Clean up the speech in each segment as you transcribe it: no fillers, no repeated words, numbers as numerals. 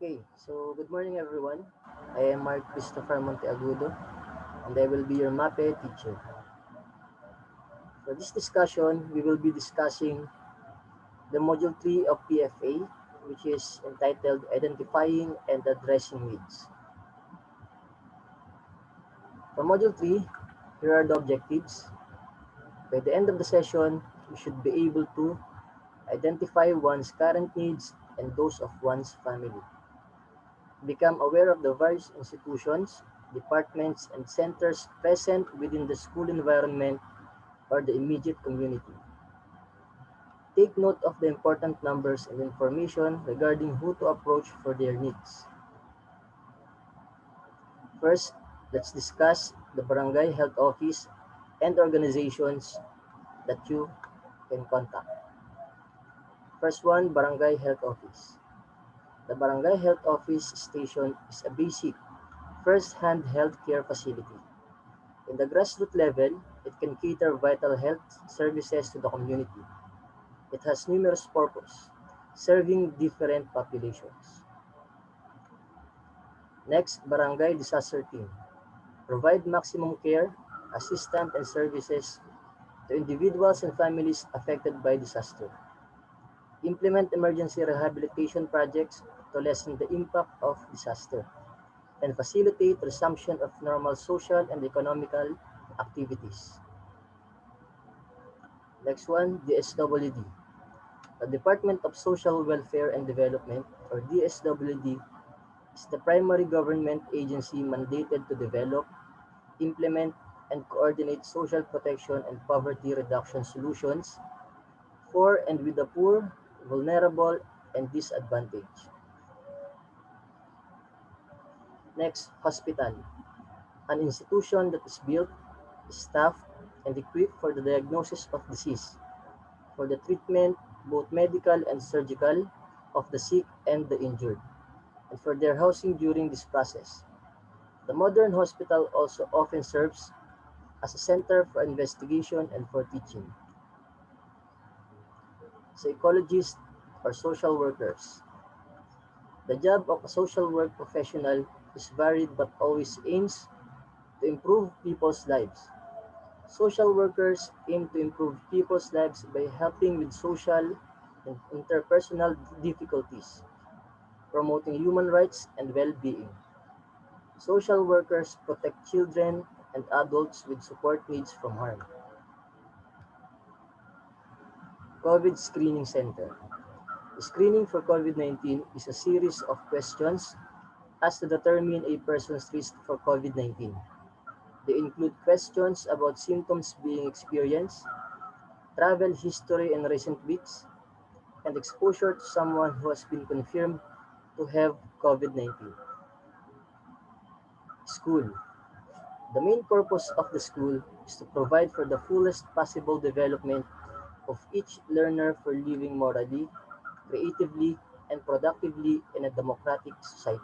Okay, so good morning everyone. I am Mark Christopher Monteagudo and I will be your MAPE teacher. For this discussion, we will be discussing the Module 3 of PFA, which is entitled Identifying and Addressing Needs. For Module 3, here are the objectives. By the end of the session, you should be able to identify one's current needs and those of one's family. Become aware of the various institutions, departments, and centers present within the school environment or the immediate community. Take note of the important numbers and information regarding who to approach for their needs. First, let's discuss the barangay health office and organizations that you can contact. First one, barangay health office. The barangay health office station is a basic first-hand health care facility. In the grassroots level, it can cater vital health services to the community. It has numerous purposes, serving different populations. Next, Barangay Disaster Team. Provide maximum care, assistance, and services to individuals and families affected by disaster. Implement emergency rehabilitation projects to lessen the impact of disaster and facilitate resumption of normal social and economical activities. Next one, DSWD. The Department of Social Welfare and Development, or DSWD, is the primary government agency mandated to develop, implement, and coordinate social protection and poverty reduction solutions for and with the poor, vulnerable, and disadvantaged. Next, hospital. An institution that is built, staffed, and equipped for the diagnosis of disease, for the treatment, both medical and surgical, of the sick and the injured, and for their housing during this process. The modern hospital also often serves as a center for investigation and for teaching. Psychologists or social workers. The job of a social work professional is varied but always aims to improve people's lives. Social workers aim to improve people's lives by helping with social and interpersonal difficulties, promoting human rights and well-being. Social workers protect children and adults with support needs from harm. COVID Screening Center. Screening for COVID-19 is a series of questions asked to determine a person's risk for COVID-19. They include questions about symptoms being experienced, travel history in recent weeks, and exposure to someone who has been confirmed to have COVID-19. School. The main purpose of the school is to provide for the fullest possible development of each learner for living morally, creatively, and productively in a democratic society.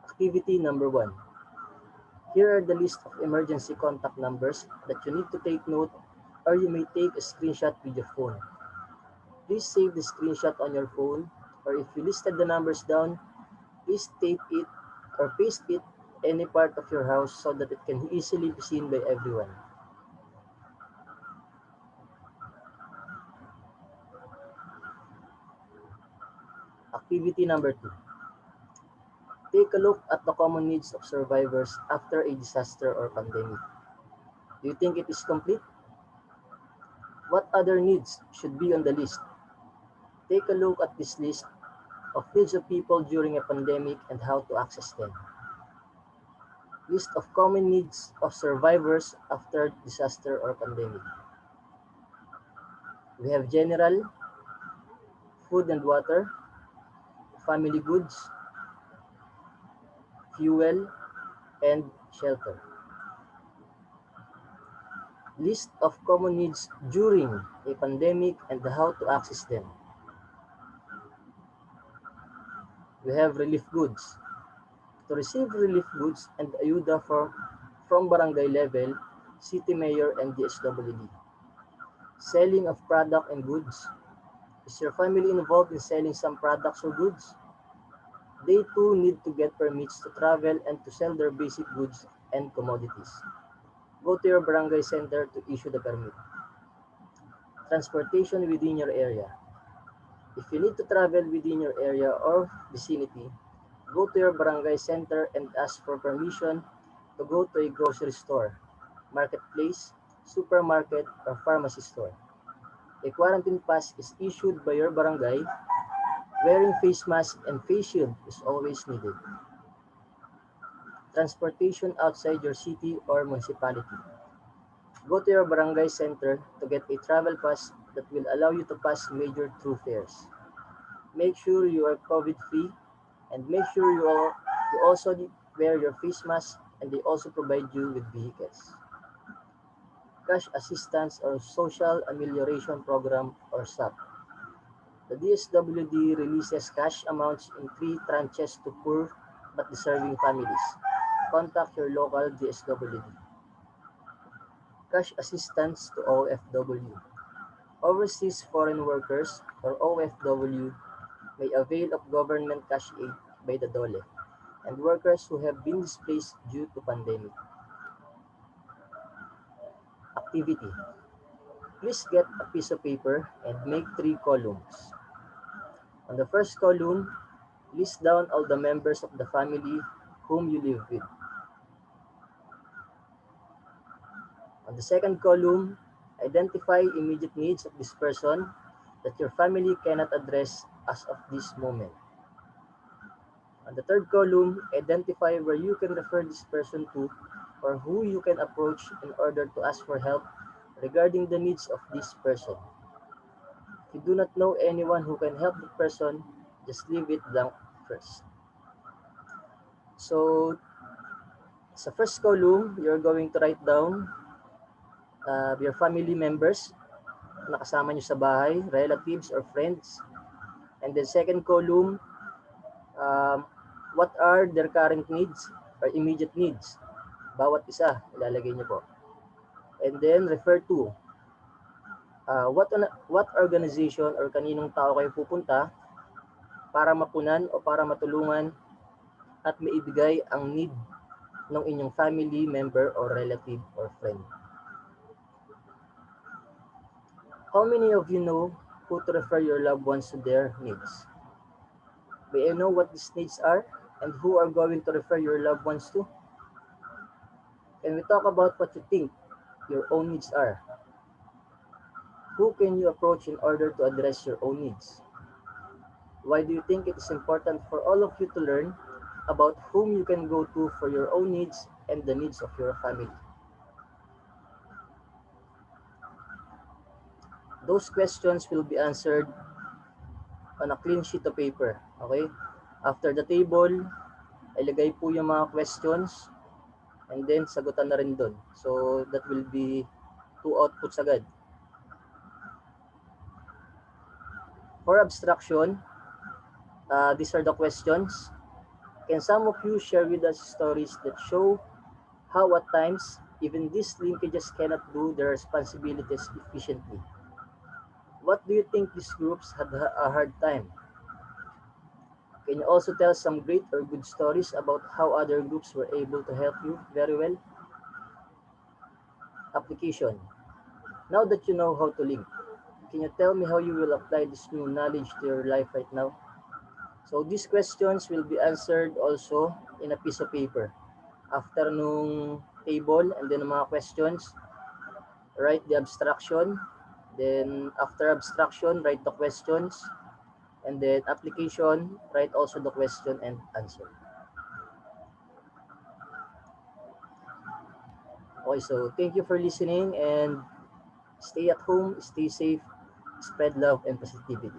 Activity number 1. Here are the list of emergency contact numbers that you need to take note, or you may take a screenshot with your phone. Please save the screenshot on your phone, or if you listed the numbers down, please tape it or paste it any part of your house so that it can easily be seen by everyone. Activity number 2. Take a look at the common needs of survivors after a disaster or pandemic. Do you think it is complete? What other needs should be on the list? Take a look at this list of needs of people during a pandemic and how to access them. List of common needs of survivors after disaster or pandemic. We have general, food and water, family goods, fuel, and shelter. List of common needs during a pandemic and how to access them. We have relief goods. To receive relief goods and ayuda from barangay level, city mayor and DSWD. Selling of product and goods. Is your family involved in selling some products or goods? They too need to get permits to travel and to sell their basic goods and commodities. Go to your barangay center to issue the permit. Transportation within your area. If you need to travel within your area or vicinity, go to your barangay center and ask for permission to go to a grocery store, marketplace, supermarket, or pharmacy store. A quarantine pass is issued by your barangay. Wearing face mask and face shield is always needed. Transportation outside your city or municipality. Go to your barangay center to get a travel pass that will allow you to pass major thoroughfares. Make sure you are COVID free and make sure you also wear your face mask and they also provide you with vehicles. Cash Assistance or Social Amelioration Program or SAP. The DSWD releases cash amounts in three tranches to poor but deserving families. Contact your local DSWD. Cash Assistance to OFW. Overseas foreign workers or OFW may avail of government cash aid by the DOLE and workers who have been displaced due to pandemic. Activity. Please get a piece of paper and make 3 columns. On the first column, list down all the members of the family whom you live with. On the second column, identify immediate needs of this person that your family cannot address as of this moment. On the third column, identify where you can refer this person to or who you can approach in order to ask for help regarding the needs of this person. If you do not know anyone who can help the person, just leave it blank first. So, sa first column, you're going to write down your family members na kasama nyo sa bahay, relatives or friends. And then second column, what are their current needs or immediate needs? Bawat isa, ilalagay nyo po. And then refer to what organization or kaninong tao kayo pupunta para mapunan o para matulungan at maibigay ang need ng inyong family member or relative or friend. How many of you know who to refer your loved ones to their needs? May I know what these needs are and who are going to refer your loved ones to? Can we talk about what you think your own needs are? Who can you approach in order to address your own needs? Why do you think it is important for all of you to learn about whom you can go to for your own needs and the needs of your family? Those questions will be answered on a clean sheet of paper. Okay? After the table, ilagay po yung mga questions and then sagutan na rin doon. So that will be 2 outputs agad. For abstraction, these are the questions. Can some of you share with us stories that show how at times even these linkages cannot do their responsibilities efficiently? What do you think these groups had a hard time? Can you also tell some great or good stories about how other groups were able to help you very well? Application. Now that you know how to link, can you tell me how you will apply this new knowledge to your life right now? So these questions will be answered also in a piece of paper. After nung table and then mga questions, write the abstraction. Then after abstraction, write the questions. And then application, write also the question and answer. Okay, so thank you for listening and stay at home, stay safe, spread love and positivity.